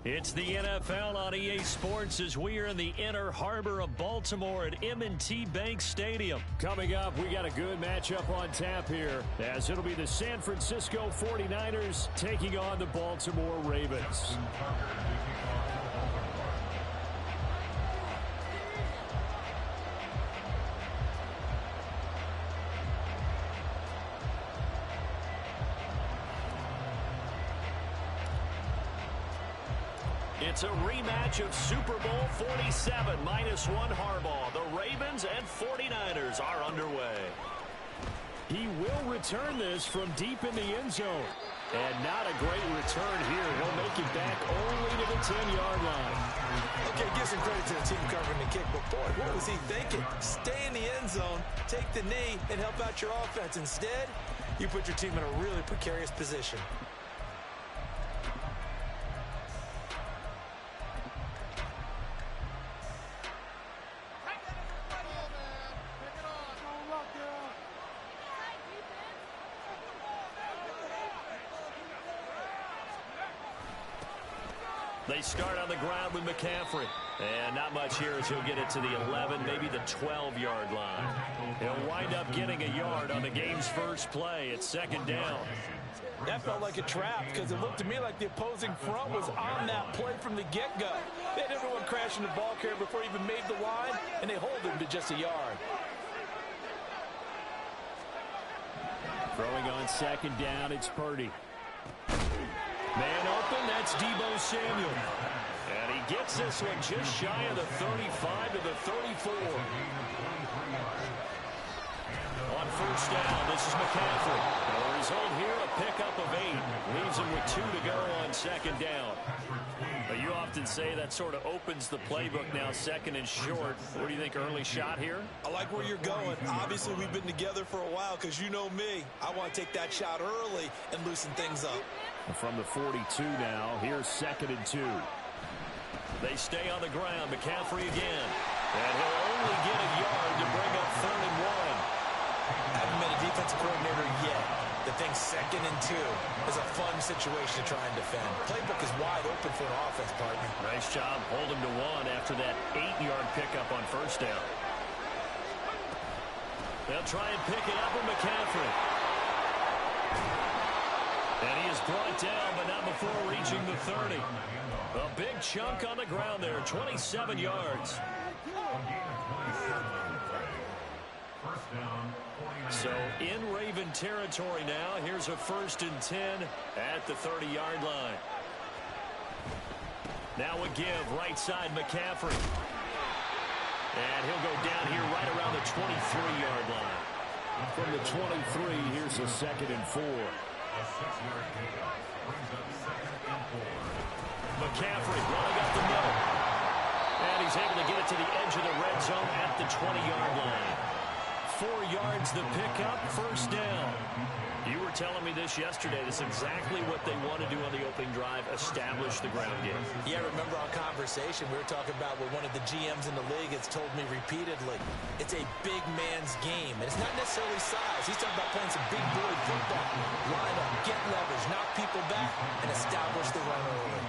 It's the NFL on EA Sports as we are in the inner harbor of Baltimore at M&T Bank Stadium. Coming up, we got a good matchup on tap here, as it'll be the San Francisco 49ers taking on the Baltimore Ravens. It's a rematch of Super Bowl 47, -1 Harbaugh. The Ravens and 49ers are underway. He will return this from deep in the end zone. And not a great return here. He'll make it back only to the 10-yard line. Okay, give some credit to the team covering the kick, but boy, what was he thinking? Stay in the end zone, take the knee, and help out your offense. Instead, you put your team in a really precarious position. They start on the ground with McCaffrey. And not much here as he'll get it to the 11, maybe the 12-yard line. He'll wind up getting a yard on the game's first play. It's second down. That felt like a trap because it looked to me like the opposing front was on that play from the get-go. They had everyone crashing the ball carrier before he even made the line, and they hold him to just a yard. Throwing on second down, it's Purdy. Man open, that's Deebo Samuel. And he gets this one just shy of the 35 to the 34. On first down, this is McCaffrey. The result here, a pickup of 8. Leaves him with 2 to go on second down. But you often say that sort of opens the playbook now, second and short. What do you think, early shot here? I like where you're going. Obviously, we've been together for a while because you know me. I want to take that shot early and loosen things up. From the 42 now, here's second and 2. They stay on the ground. McCaffrey again. And he'll only get a yard to bring up 3rd and 1. Haven't been a defensive coordinator yet. The thing second and 2 is a fun situation to try and defend. Playbook is wide open for an offense, partner. Nice job holding to 1 after that 8-yard pickup on first down. They'll try and pick it up with McCaffrey. And he is brought down, but not before reaching the 30. A big chunk on the ground there, 27 yards. So in Raven territory now. Here's a 1st and 10 at the 30-yard line. Now a give, right side McCaffrey. And he'll go down here right around the 23-yard line. From the 23, here's a 2nd and 4. McCaffrey running up the middle. And he's able to get it to the edge of the red zone at the 20-yard line. 4 yards the pickup, first down. You were telling me this yesterday. This is exactly what they want to do on the opening drive, establish the ground game. Yeah, remember our conversation? We were talking about what one of the GMs in the league has told me repeatedly. It's a big man's game. And it's not necessarily size. He's talking about playing some big boy football. Line up, get leverage, knock people back, and establish the run early.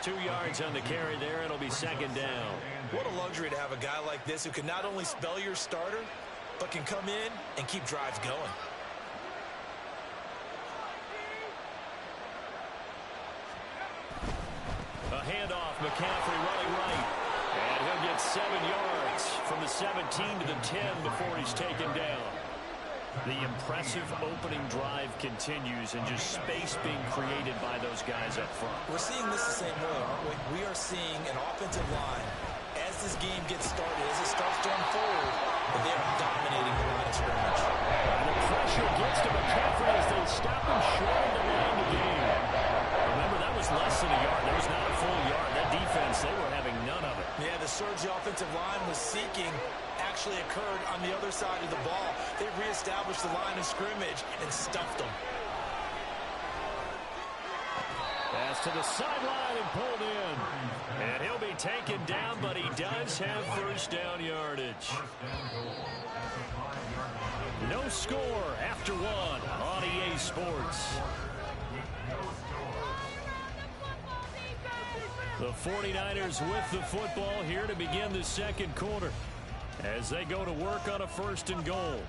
2 yards on the carry there. It'll be second down. What a luxury to have a guy like this who can not only spell your starter, but can come in and keep drives going. A handoff, McCaffrey running right. And he'll get 7 yards from the 17 to the 10 before he's taken down. The impressive opening drive continues and just space being created by those guys up front. We're seeing this the same way, aren't we? We are seeing an offensive line as this game gets started, as it starts to unfold, and they are dominating the line of scrimmage. And the pressure gets to McCaffrey as they stop him short of the line of the game. Remember, that was less than a yard. That was not a full yard. That defense, they were having none of it. Yeah, the surge the offensive line was seeking actually occurred on the other side of the ball. They reestablished the line of scrimmage and stuffed them. Pass to the sideline and pulled in. And he'll be taken down, but he does have first down yardage. No score after 1 on EA Sports. The 49ers with the football here to begin the second quarter as they go to work on a 1st and goal.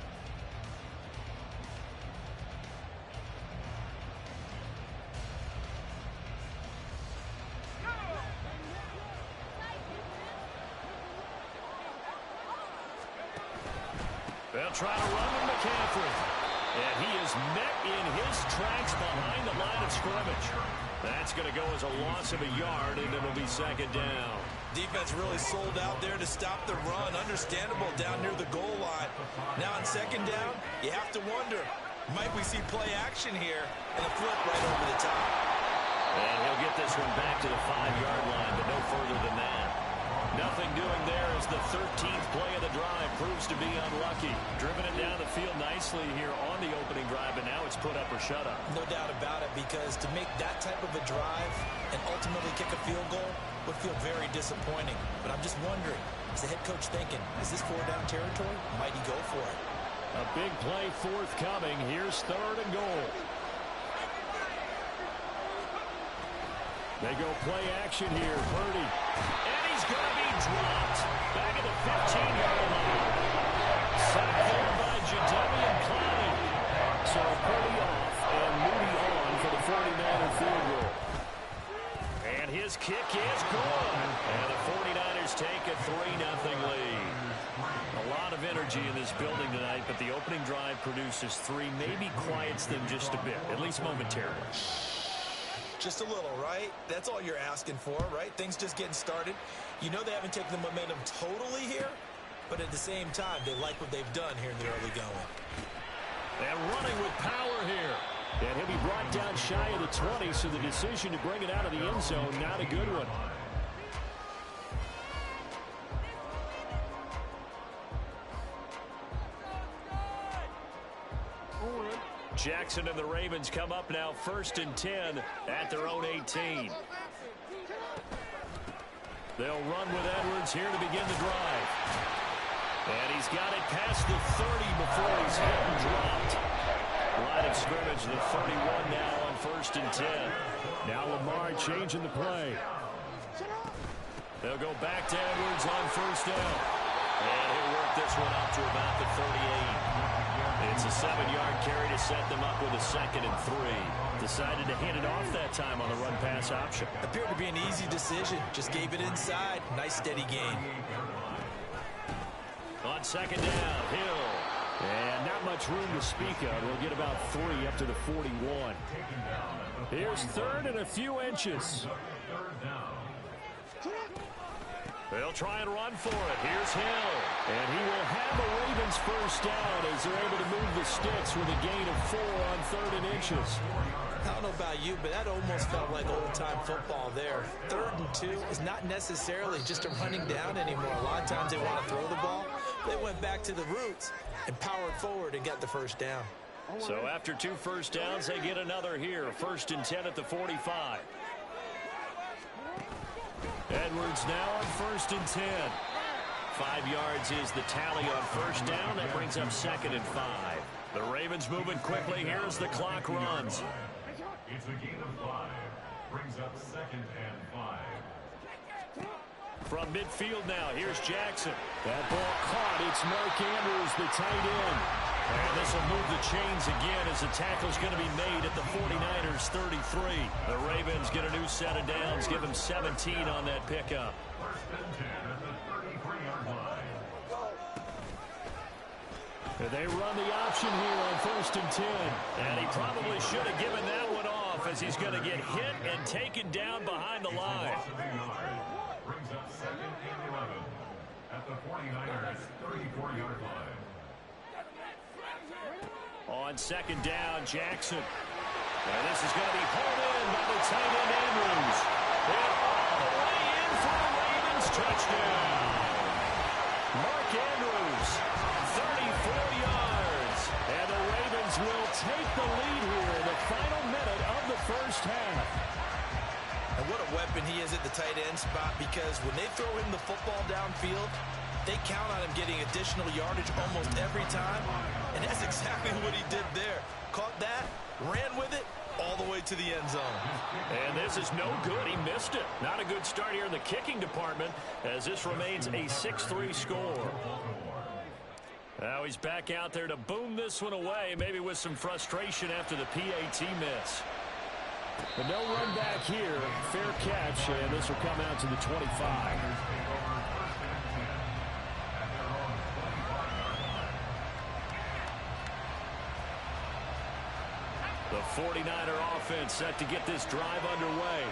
They'll try to run with McCaffrey. And he is met in his tracks behind the line of scrimmage. That's going to go as a loss of a yard, and it'll be 2nd down. Defense really sold out there to stop the run. Understandable down near the goal line. Now on 2nd down, you have to wonder, might we see play action here? And a flip right over the top. And he'll get this one back to the 5-yard line, but no further than that. Nothing doing there as the 13th play of the drive proves to be unlucky. Driven it down the field nicely here on the opening drive, but now it's put up or shut up. No doubt about it, because to make that type of a drive and ultimately kick a field goal would feel very disappointing. But I'm just wondering, is the head coach thinking, is this 4-down territory? Might he go for it? A big play forthcoming. Here's 3rd and goal. They go play action here. Purdy. And he's going to be dropped back at the 15-yard line. Sacked there by Jadeveon Clowney. So Purdy off and Moody on for the 49er field goal. And his kick is good. And the 49ers take a 3-0 lead. A lot of energy in this building tonight, but the opening drive produces 3. Maybe quiets them just a bit, at least momentarily. Just a little, right? That's all you're asking for, right? Things just getting started. You know they haven't taken the momentum totally here, but at the same time, they like what they've done here in the early going. And running with power here. And he'll be brought down shy of the 20, so the decision to bring it out of the end zone, not a good one. Jackson and the Ravens come up now 1st and 10 at their own 18. They'll run with Edwards here to begin the drive. And he's got it past the 30 before he's hit and dropped. Line of scrimmage, the 31 now on 1st and 10. Now Lamar changing the play. They'll go back to Edwards on 1st down. And he'll work this one up to about the 38. It's a 7-yard carry to set them up with a 2nd and 3. Decided to hand it off that time on the run-pass option. Appeared to be an easy decision. Just gave it inside. Nice steady gain. On 2nd down, Hill. And not much room to speak of. We'll get about 3 up to the 41. Here's 3rd and a few inches. They'll try and run for it. Here's Hill. And he will have a Ravens 1st down as they're able to move the sticks with a gain of 4 on 3rd and inches. I don't know about you, but that almost felt like old-time football there. 3rd and 2 is not necessarily just a running down anymore. A lot of times they want to throw the ball. They went back to the roots and powered forward and got the 1st down. So after 2 first downs, they get another here. 1st and 10 at the 45. Edwards now on 1st and 10. 5 yards is the tally on 1st down. That brings up 2nd and 5. The Ravens moving quickly here as the clock runs. It's a gain of 5. Brings up 2nd and 5. From midfield now, here's Jackson. That ball caught. It's Mark Andrews, the tight end. And this will move the chains again as the tackle's going to be made at the 49ers 33. The Ravens get a new set of downs, give them 17 on that pickup. 1st and 10 at the 33-yard line. And they run the option here on 1st and 10. And he probably should have given that one off as he's going to get hit and taken down behind the line. Brings up 2nd and 11 at the 49ers 34-yard line. On 2nd down, Jackson. And this is going to be hauled in by the tight end Andrews. And all the way in for the Ravens touchdown. Mark Andrews, 34 yards. And the Ravens will take the lead here in the final minute of the 1st half. And what a weapon he is at the tight end spot, because when they throw him the football downfield, they count on him getting additional yardage almost every time. And that's exactly what he did there. Caught that, ran with it, all the way way to the end zone. And this is no good. He missed it. Not a good start here in the kicking department as this remains a 6-3 score. Now he's back out there to boom this one away, maybe with some frustration after the PAT miss. But no run back here. Fair catch, and this will come out to the 25. The 49er offense set to get this drive underway.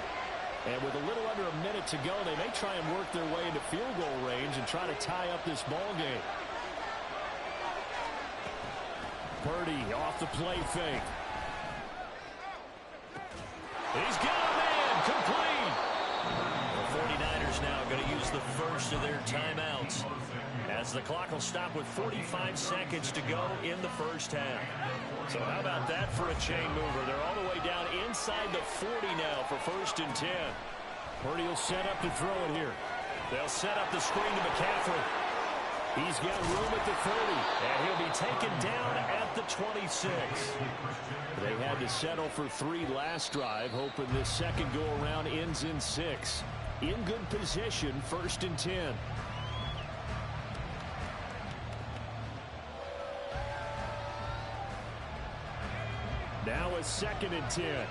And with a little under a minute to go, they may try and work their way into field goal range and try to tie up this ball game. Purdy off the play fake. He's got a man, complete. The 49ers now going to use the first of their timeouts as the clock will stop with 45 seconds to go in the first half. So how about that for a chain mover? They're all the way down inside the 40 now for 1st and 10. Purdy will set up to throw it here. They'll set up the screen to McCaffrey. He's got room at the 30, and he'll be taken down at the 26. They had to settle for 3 last drive, hoping this second go-around ends in 6. In good position, 1st and 10. Now a 2nd and 10.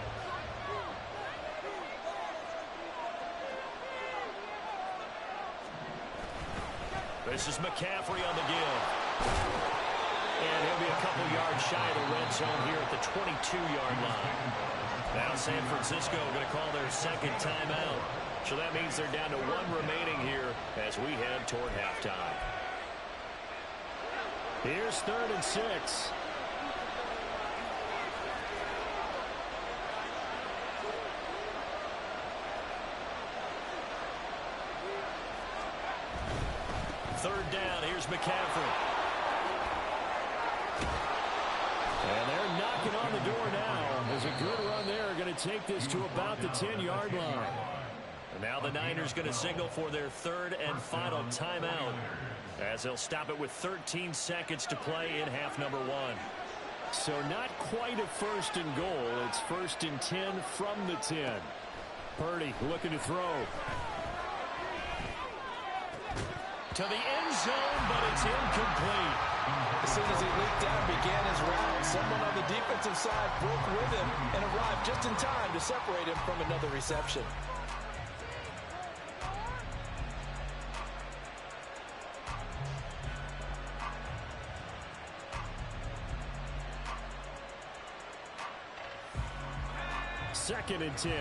This is McCaffrey on the give. And he'll be a couple yards shy of the red zone here at the 22-yard line. Now San Francisco going to call their second timeout. So that means they're down to 1 remaining here as we head toward halftime. Here's 3rd and 6. Third down, here's McCaffrey. And they're knocking on the door now. There's a good run there. Going to take this to about the 10-yard line. And now the Niners going to signal for their 3rd and final timeout as they'll stop it with 13 seconds to play in half number 1. So not quite a 1st and goal. It's 1st and 10 from the 10. Purdy looking to throw. To the end zone, but it's incomplete. As soon as he leaped out and began his route, someone on the defensive side broke with him and arrived just in time to separate him from another reception. Second and 10.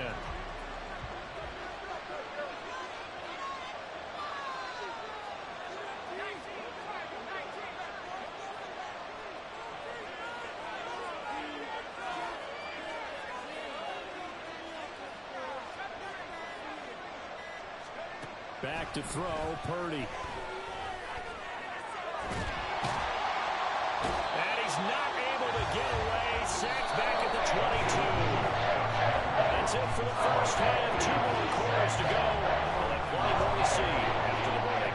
Back to throw, Purdy. And he's not able to get away. Sacked back at the 22. That's it for the first half. 2 more quarters to go. We'll have plenty more to see after the break.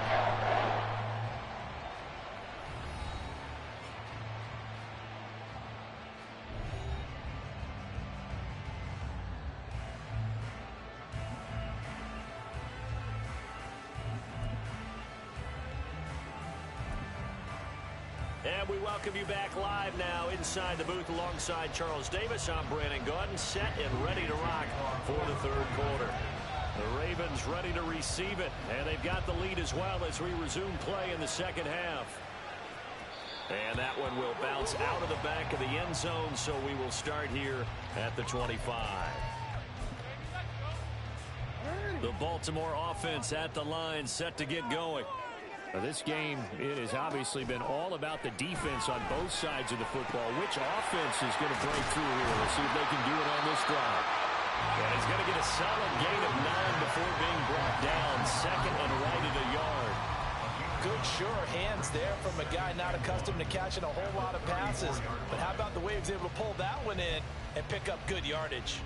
And we welcome you back live now inside the booth alongside Charles Davis. I'm Brandon Gaudin, set and ready to rock for the 3rd quarter. The Ravens ready to receive it, and they've got the lead as well as we resume play in the second half. And that one will bounce out of the back of the end zone, so we will start here at the 25. The Baltimore offense at the line, set to get going. Now this game, it has obviously been all about the defense on both sides of the football. Which offense is going to break through here? We'll see if they can do it on this drive. And he's going to get a solid gain of 9 before being brought down. 2nd and right at a yard. Good, sure hands there from a guy not accustomed to catching a whole lot of passes. But how about the way he was able to pull that one in and pick up good yardage?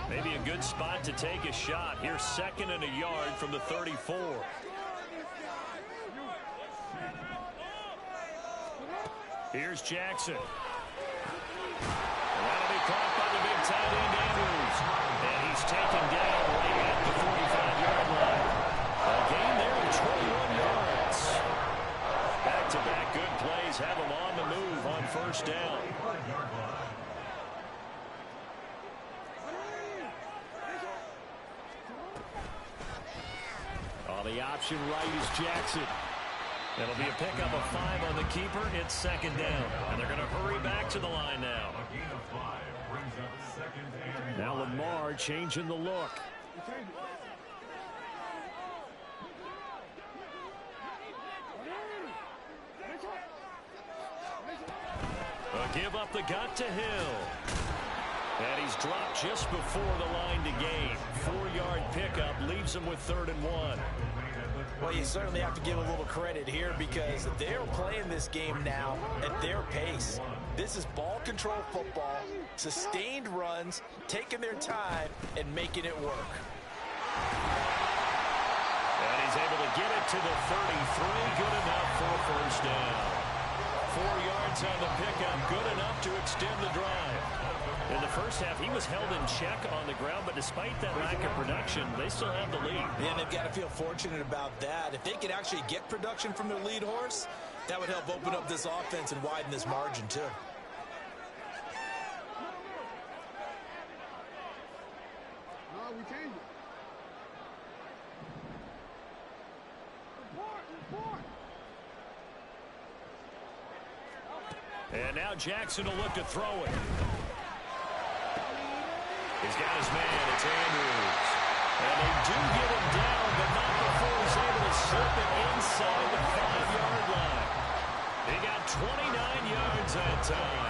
Maybe a good spot to take a shot. Here's 2nd and a yard from the 34. Here's Jackson. And that'll be caught by the big tight end Andrews. And he's taken down right at the 45-yard line. A gain there of 21 yards. Back-to-back good plays have him on the move on first down. On the option right is Jackson. It'll be a pickup of 5 on the keeper. It's second down. And they're going to hurry back to the line now. A gain of 5 brings up second and Now Lamar changing the look. A give up the gut to Hill. And he's dropped just before the line to gain. 4-yard pickup leaves him with 3rd and 1. Well, you certainly have to give a little credit here because they're playing this game now at their pace. This is ball control football, sustained runs, taking their time, and making it work. And he's able to get it to the 33. Good enough for a first down. 4 yards on the pickup. Good enough to extend the drive. In the first half, he was held in check on the ground, but despite that lack of production, they still have the lead. And they've got to feel fortunate about that. If they could actually get production from their lead horse, that would help open up this offense and widen this margin, too. No, we changed it. Report. And now Jackson will look to throw it. He's got his man. It's Andrews. And they do get him down, but not before he's able to slip it inside the 5-yard line. He got 29 yards that time.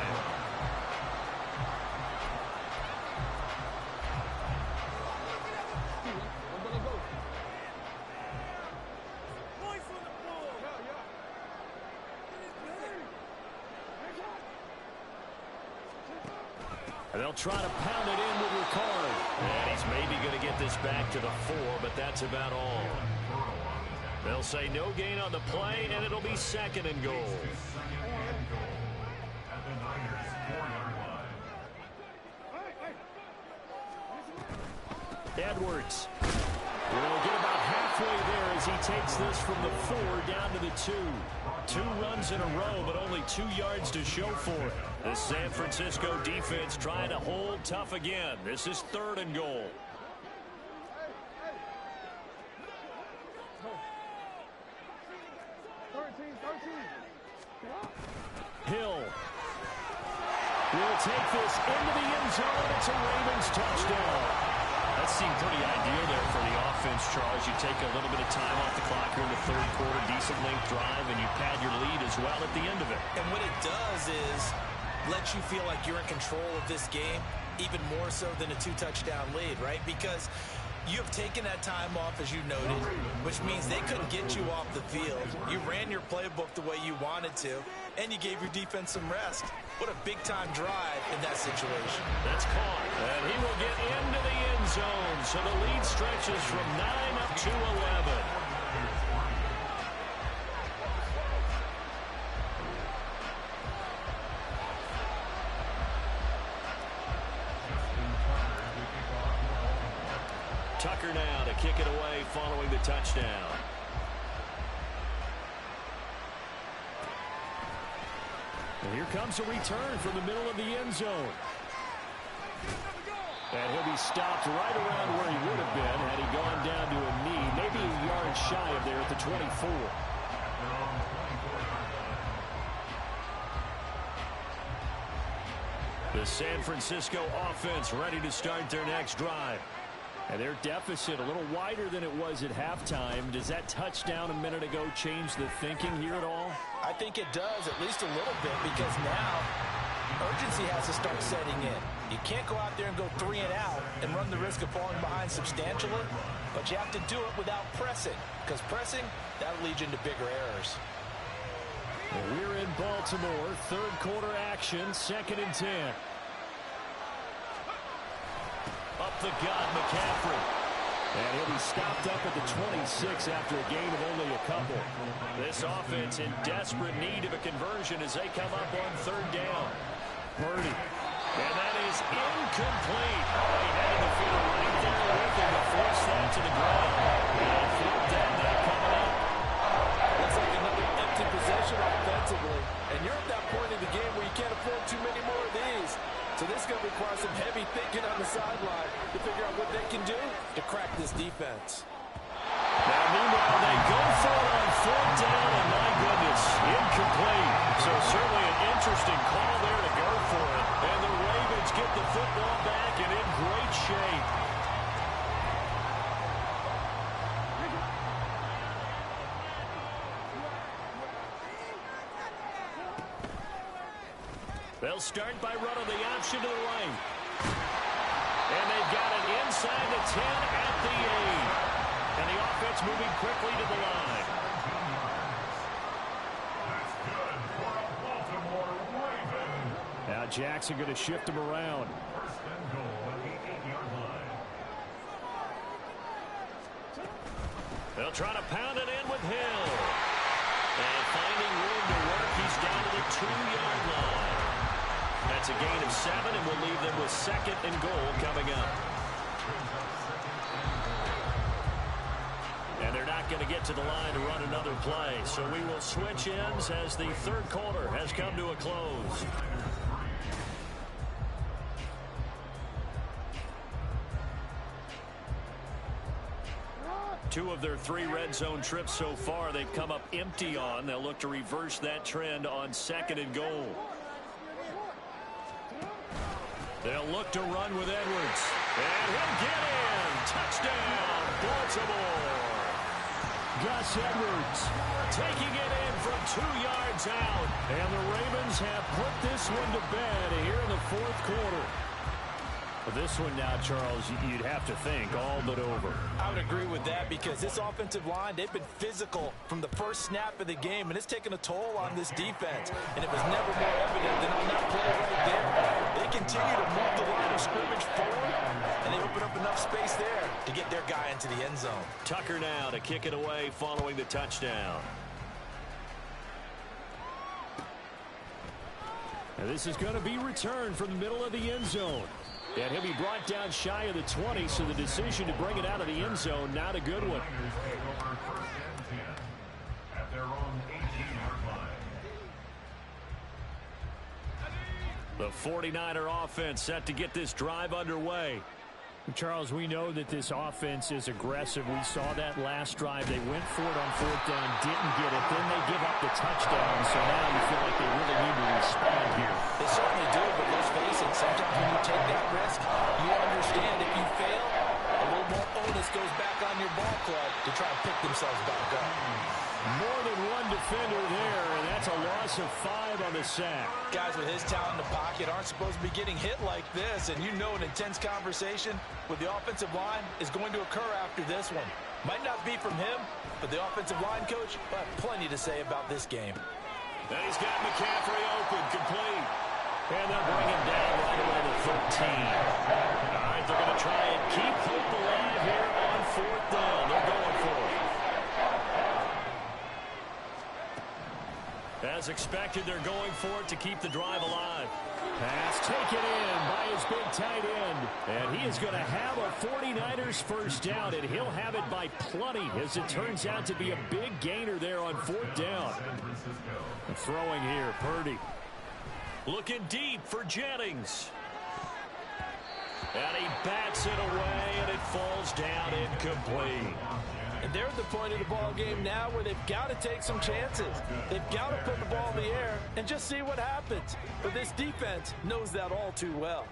And they'll try to pound it in with Ricard. And he's maybe going to get this back to the 4, but that's about all. They'll say no gain on the play, and it'll be 2nd and goal. at the Niners 4-yard line. Edwards will get about halfway there as he takes this from the 4 down to the 2. 2 runs in a row, but only 2 yards to show for it. The San Francisco defense trying to hold tough again. This is 3rd and goal. Hill will take this into the end zone. It's a Ravens touchdown. That seemed pretty ideal there for the offense, Charles. You take a little bit of time off the clock here in the 3rd quarter, decent length drive, and you pad your lead as well at the end of it. And what it does is let you feel like you're in control of this game, even more so than a 2-touchdown lead, right? Because you have taken that time off, as you noted, which means they couldn't get you off the field. You ran your playbook the way you wanted to, and you gave your defense some rest. What a big-time drive in that situation. That's caught, and he will get into the end zone. So the lead stretches from 9 up to 11. Tucker now to kick it away following the touchdown. And here comes a return from the middle of the end zone. And he'll be stopped right around where he would have been had he gone down to a knee, maybe a yard shy of there at the 24. The San Francisco offense ready to start their next drive. And their deficit a little wider than it was at halftime. Does that touchdown a minute ago change the thinking here at all? I think it does, at least a little bit, because now urgency has to start setting in. You can't go out there and go 3 and out and run the risk of falling behind substantially, but you have to do it without pressing, because pressing, that'll lead you into bigger errors. Well, we're in Baltimore, 3rd quarter action, 2nd and 10. Up the gut, McCaffrey. And he'll be stopped up at the 26 after a gain of only a couple. This offense in desperate need of a conversion as they come up on 3rd down. Purdy And that is incomplete. He had the field right there with him to force that to the ground. And fourth down now coming up. Looks like another empty possession offensively. And you're at that point in the game where you can't afford too many more of these. So this is going to require some heavy thinking on the sideline to figure out what they can do to crack this defense. Now, meanwhile, they go for it on fourth down, and my goodness, incomplete. So certainly an interesting call there to go for it. And the Ravens get the football back and in great shape. They'll start by running the option to the right. And they've got it inside the 10 at the 8. And the offense moving quickly to the line. That's good for a Baltimore Raven. Now Jackson going to shift him around. First and goal at the 8-yard line. They'll try to pound it in with Hill. And finding room to work, he's down to the 2-yard line. That's a gain of 7, and we'll leave them with second and goal coming up. And they're not going to get to the line to run another play. So we will switch ends as the third quarter has come to a close. Two of their 3 red zone trips so far they've come up empty on. They'll look to reverse that trend on second and goal. They'll look to run with Edwards. And he'll get in. Touchdown, Baltimore. Gus Edwards taking it in from 2 yards out. And the Ravens have put this one to bed here in the fourth quarter. Well, this one now, Charles, you'd have to think all but over. I would agree with that because this offensive line, they've been physical from the first snap of the game, and it's taken a toll on this defense. And it was never more evident than on that play right there. They continue to move the line of scrimmage forward, and they open up enough space there to get their guy into the end zone. Tucker now to kick it away following the touchdown. And this is going to be returned from the middle of the end zone. And he'll be brought down shy of the 20, so the decision to bring it out of the end zone, not a good one. At their own 18-yard line. The 49er offense set to get this drive underway. Charles, we know that this offense is aggressive. We saw that last drive. They went for it on fourth down, didn't get it. Then they give up the touchdown. So now you feel like they really need to respond here. They certainly do, but let's face it, sometimes when you take that risk, you understand if you fail, a little more onus goes back on your ball club to try and pick themselves back up. More than one defender there, and that's a loss of 5 on the sack. Guys with his talent in the pocket aren't supposed to be getting hit like this, and you know an intense conversation with the offensive line is going to occur after this one. Might not be from him, but the offensive line coach will have plenty to say about this game. And he's got McCaffrey open, complete. And they'll bring him down right around the 13. All right, they're going to try and keep hope alive here on fourth down. They're going for it. As expected, they're going for it to keep the drive alive. Pass taken in by his big tight end. And he is going to have a 49ers first down, and he'll have it by plenty, as it turns out to be a big gainer there on fourth down. Throwing here, Purdy. Looking deep for Jennings. And he bats it away, and it falls down incomplete. And they're at the point of the ball game now where they've got to take some chances. They've got to put the ball in the air and just see what happens. But this defense knows that all too well.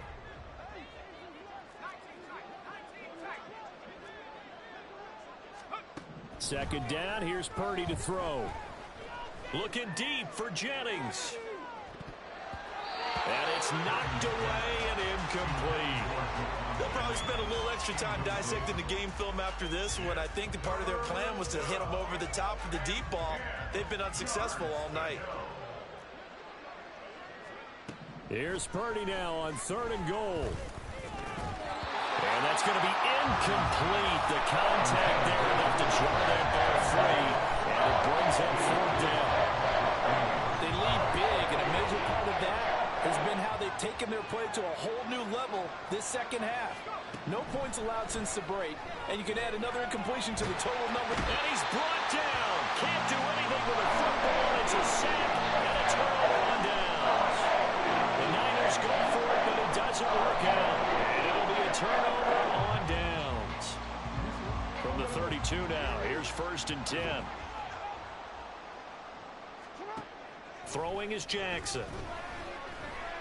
Second down, here's Purdy to throw. Looking deep for Jennings. And it's knocked away and incomplete. They'll probably spend a little extra time dissecting the game film after this one. I think the part of their plan was to hit them over the top of the deep ball. They've been unsuccessful all night. Here's Purdy now on third and goal. And that's going to be incomplete. The contact there enough to jar that ball free. And it brings up fourth down. They lead big, and a major part of that has been how they taking their play to a whole new level this second half. No points allowed since the break, and you can add another incompletion to the total number. And he's brought down. Can't do anything with a football. It's a sack and a turnover on downs. The Niners go for it, but it doesn't work out. And it'll be a turnover on downs. From the 32 now, here's 1st and 10. Throwing is Jackson.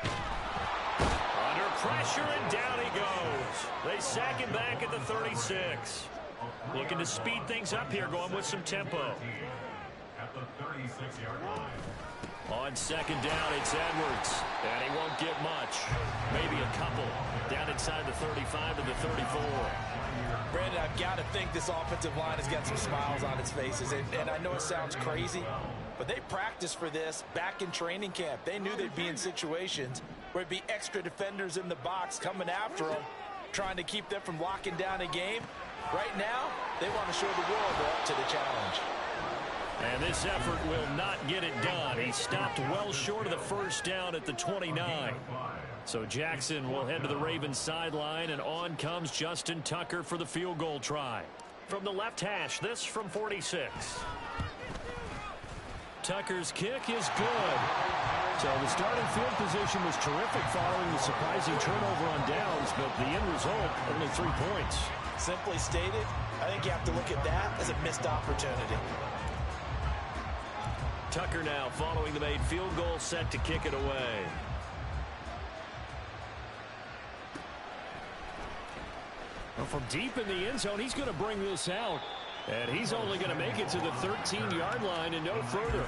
Under pressure, and down he goes. They sack him back at the 36. Looking to speed things up here, going with some tempo. At the 36-yard line. On 2nd down, it's Edwards. And he won't get much. Maybe a couple. Down inside the 35 to the 34. Brandon, I've got to think this offensive line has got some smiles on its faces. And I know it sounds crazy, but they practiced for this back in training camp. They knew they'd be in situations where there'd be extra defenders in the box coming after them, trying to keep them from locking down a game. Right now, they want to show the world they're up to the challenge. And this effort will not get it done. He stopped well short of the 1st down at the 29. So Jackson will head to the Ravens sideline, and on comes Justin Tucker for the field goal try. From the left hash, this from 46. Tucker's kick is good. So the starting field position was terrific following the surprising turnover on downs, but the end result, only 3 points. Simply stated, I think you have to look at that as a missed opportunity. Tucker now following the made field goal, set to kick it away. Well, from deep in the end zone, he's going to bring this out. And he's only going to make it to the 13-yard line and no further.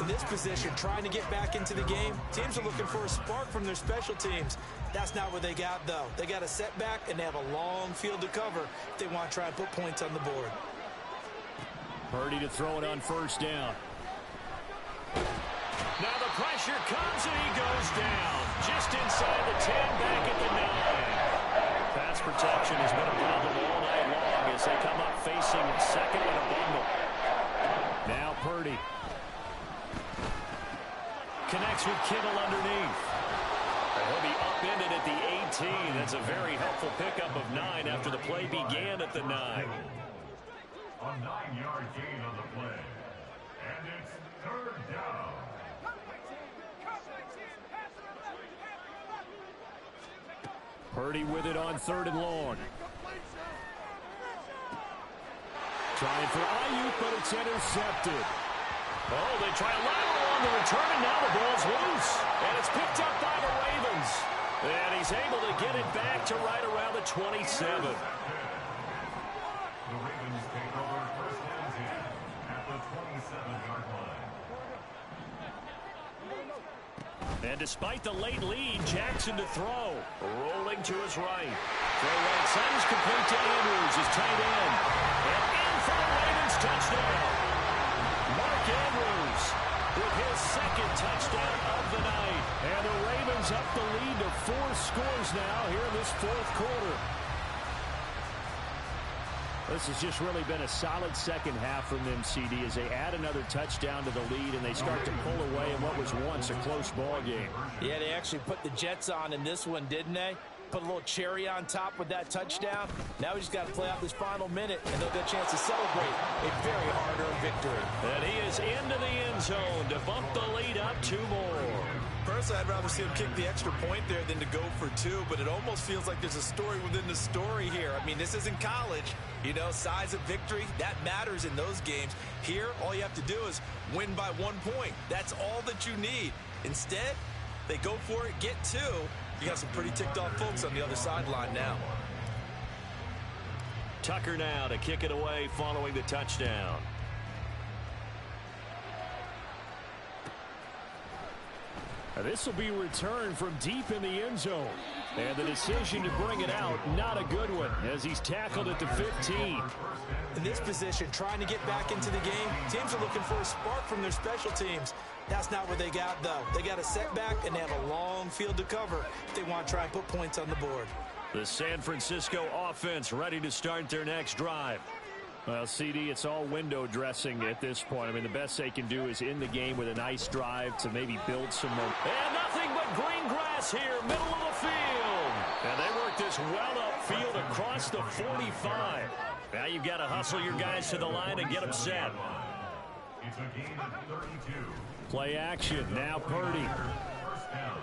In this position, trying to get back into the game, teams are looking for a spark from their special teams. That's not what they got, though. They got a setback, and they have a long field to cover if they want to try and put points on the board. Purdy to throw it on 1st down. Now the pressure comes, and he goes down. Just inside the 10, back at the 9. Pass protection has been a problem all night long as they come up facing 2nd and a bundle. Now Purdy. Connects with Kittle underneath. He'll be upended at the 18. That's a very helpful pickup of 9 after the play began at the 9. A 9-yard gain on the play. And it's 3rd down. Purdy with it on 3rd and long. Trying for Ayuk, but it's intercepted. Oh, they try a lateral on the return, and now the ball's loose. And it's picked up by the Ravens. And he's able to get it back to right around the 27. The Ravens take over 1st and 10 at the 27-yard line. And despite the late lead, Jackson to throw. Rolling to his right. Throw right side is complete to Andrews, his tight end. And in for the Ravens touchdown. Mark Andrews with his 2nd touchdown of the night. And the Ravens up the lead to 4 scores now here in this 4th quarter. This has just really been a solid 2nd half from them, CD, as they add another touchdown to the lead and they start to pull away in what was once a close ball game. Yeah, they actually put the Jets on in this one, didn't they? Put a little cherry on top with that touchdown. Now we just got to play out this final minute, and they'll get a chance to celebrate a very hard-earned victory. And he is into the end zone to bump the lead up 2 more. Personally, I'd rather see him kick the extra point there than to go for 2, but it almost feels like there's a story within the story here. I mean, this isn't college. You know, size of victory, that matters in those games. Here, all you have to do is win by 1 point. That's all that you need. Instead, they go for it, get 2. You got some pretty ticked off folks on the other sideline now. Tucker now to kick it away following the touchdown. This will be returned from deep in the end zone. And the decision to bring it out, not a good one, as he's tackled at the 15. In this position, trying to get back into the game, teams are looking for a spark from their special teams. That's not what they got, though. They got a setback, and they have a long field to cover if they want to try and put points on the board. The San Francisco offense ready to start their next drive. Well, CD, it's all window dressing at this point. I mean, the best they can do is in the game with a nice drive to maybe build some momentum. And nothing but green grass here, middle of the field. And they work this well upfield across the 45. Now you've got to hustle your guys to the line and get them set. It's a game of 32. Play action. Now Purdy. First down.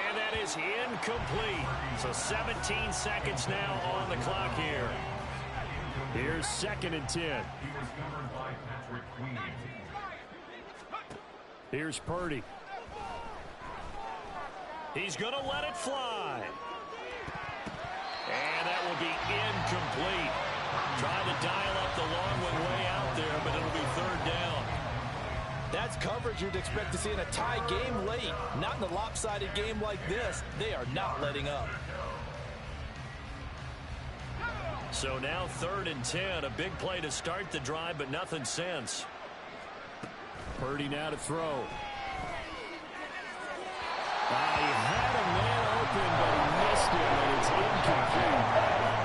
And that is incomplete. So 17 seconds now on the clock here. Here's 2nd and 10. He was covered by Patrick Queen. Here's Purdy. He's going to let it fly. And that will be incomplete. Trying to dial up the long one way out there, but it'll be 3rd down. That's coverage you'd expect to see in a tie game late. Not in a lopsided game like this. They are not letting up. So now 3rd and 10. A big play to start the drive, but nothing since. Purdy now to throw. He had a man open, but he missed it, and it's incomplete.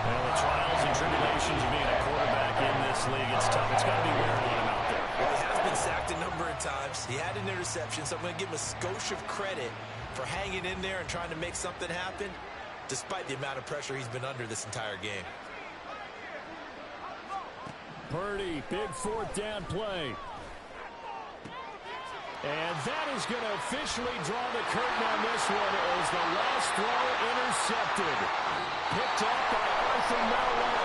Well, the trials and tribulations of being a quarterback in this league, it's tough. It's got to be wearing on him out there. Well, he has been sacked a number of times. He had an interception, so I'm going to give him a skosh of credit for hanging in there and trying to make something happen, despite the amount of pressure he's been under this entire game. Purdy, big 4th down play. And that is going to officially draw the curtain on this one as the last throw intercepted. Picked up by Arthur Mello.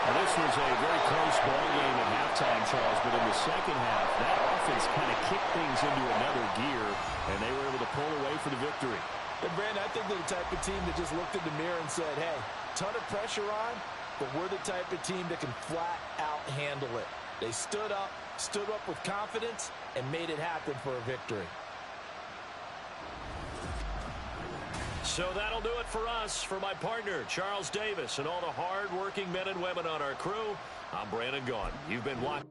Now, this was a very close ball game at halftime, Charles, but in the second half, that offense kind of kicked things into another gear, and they were able to pull away for the victory. And, Brandon, I think they're the type of team that just looked in the mirror and said, hey, ton of pressure on, but we're the type of team that can flat out handle it. They stood up with confidence, and made it happen for a victory. So that'll do it for us. For my partner, Charles Davis, and all the hard-working men and women on our crew, I'm Brandon Gaughan. You've been watching.